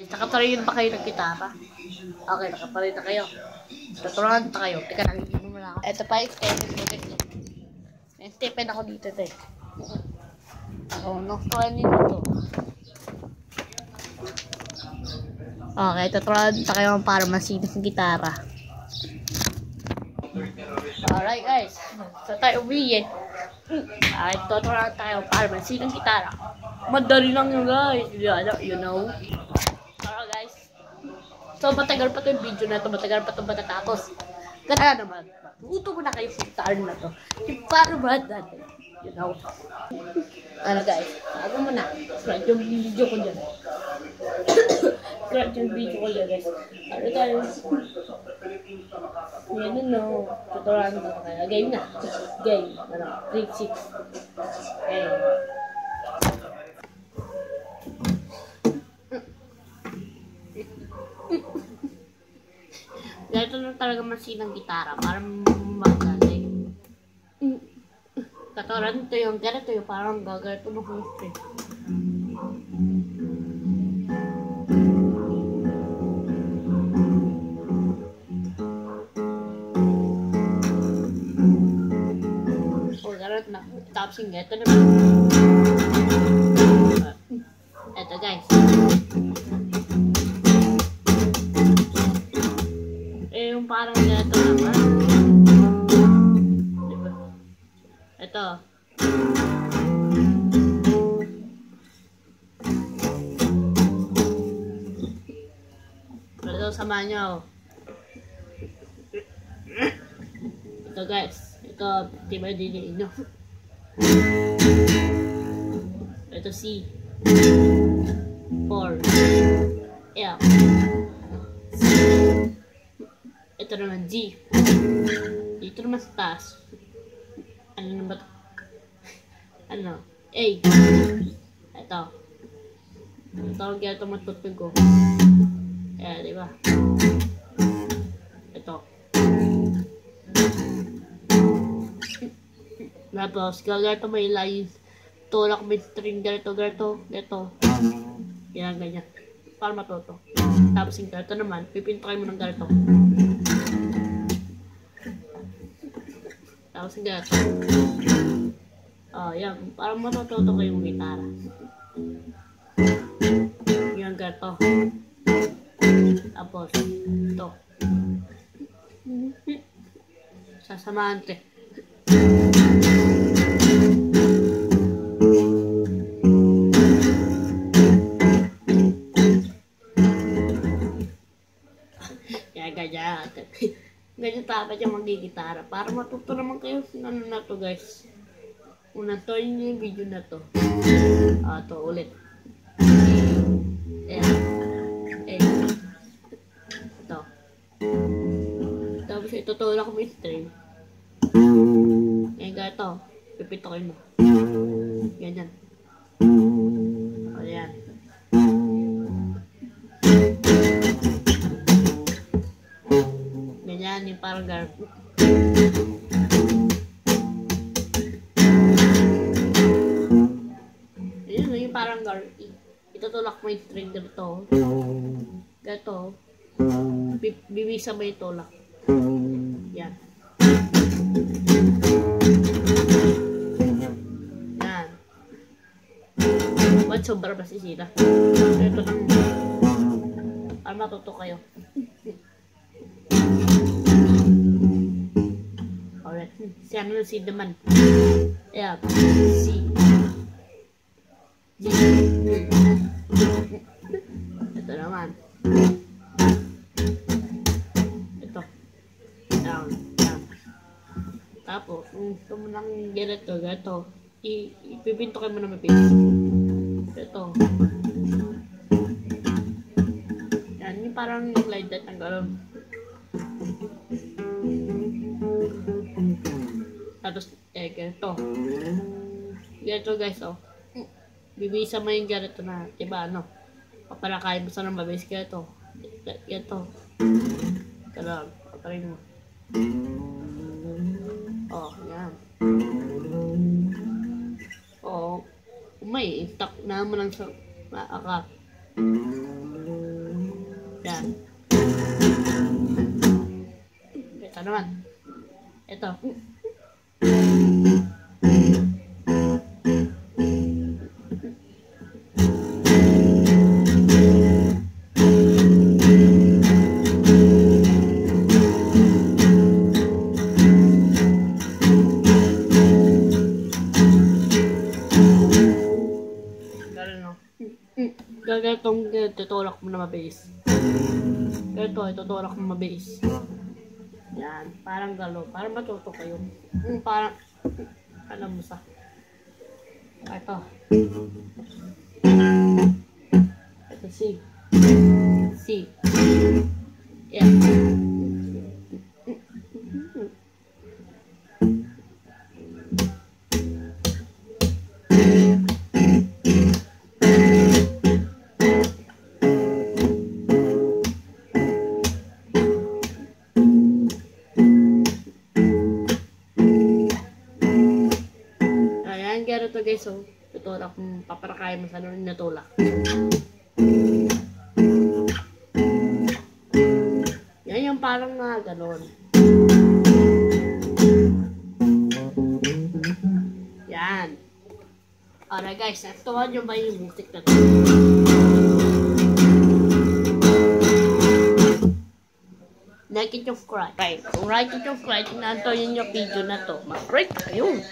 Nakaparin ba kayo ng gitara? Okay, nakaparin na kayo. Tuturuan pa kayo. Teka, nangigin mo na ako. Ito pa yung stephen ko dito. May stephen ako dito eh. Tuturuan nito to. Okay, tuturuan pa kayo para masinig ng gitara. Alright guys, so tayo uwi eh. Okay, tuturuan tayo para masinig ng gitara. Madali lang yun guys. You know. Alright guys. So matagal pa to yung video na to. Matagal pa to matatapos. Kaya naman, matuto mo na kayo sa gitara na to. Yung para ba natin. You know. Ano guys, ano mo na. Subscribe yung video ko dyan. Subscribe yung video ko dyan guys. Ano guys. Yan no. Tuturuan na tayo. Game na. Game. Ano, 3-6. Game. Ganito na talaga masinang gitara para magaling. Katuran ito yung ganito yung parang gagalito ng hustri. O ganito na. Tapos yung ganito naman. Ito guys. Yung parang ganito naman. Diba? Ito. Ito, samahan nyo. Ito guys. Ito, tiba din nyo. Ito C. 4. F. C. Ito naman G. Dito naman sa taas. Ano na ba ito? Ano? A. Ito. Ito ang kaya ito matutug ko. Kaya, diba? Ito. Tapos, gagawin ito may lines. Tulak may string. Ganito. Ganyan. Para matuto. Tapos yung ganito naman, pipintukin mo ng ganito. Tapos yung ganito. Yan. Para matututo kayong gitara. Yung ganito. Tapos, ito. Sasamahan ito. Ganyan dapat yung magigitara para matuto naman kayo ano na to guys. Una to yung video na to. To ulit. Ito. Tapos itutulak mo yung string. Ngayon ganito. Pipitokin mo. Ganyan. Ayan. Ganyan, yung parang garbo. Ayan, yung parang garbo. Itutulak mo yung string ganito. Ganito. Bibisa mo yung tulak. Yan. Yan. Ba't sobra ba si Sila? Ito lang. Para matuto kayo. Alright. Si ano na si naman. Ayan. C. G. Ito naman. Ito. Down. Tapos, gusto mo nang ganito. Ipipintukin mo na mapis. Ito. Yan. Yung parang like that ang gano'n. Tapos, ganito. Ganito guys, bibisa mo yung ganito na, diba, papalakay mo sa nang mabis ganito. Ganito. Kaya, paparin mo. Yan. May, itak na mo lang sa akak. Yan. Ito naman. Ito. Ganitong tutulak mo na mabilis. Ganito, itutulak mo mabilis. Yan, parang galo. Parang matuto kayo. Parang, alam mo sa. Ito. Ito, C. C. Yan. Kaya ito guys, so, tutulak mo, paparakay mo sa nung natulak. Yan yung parang na ganon. Yan. Alright guys, natuwa nyo ba yung music na to? Like it yung subscribe. Kung like it yung subscribe, nantoyin yung video na to. Mag-break kayo.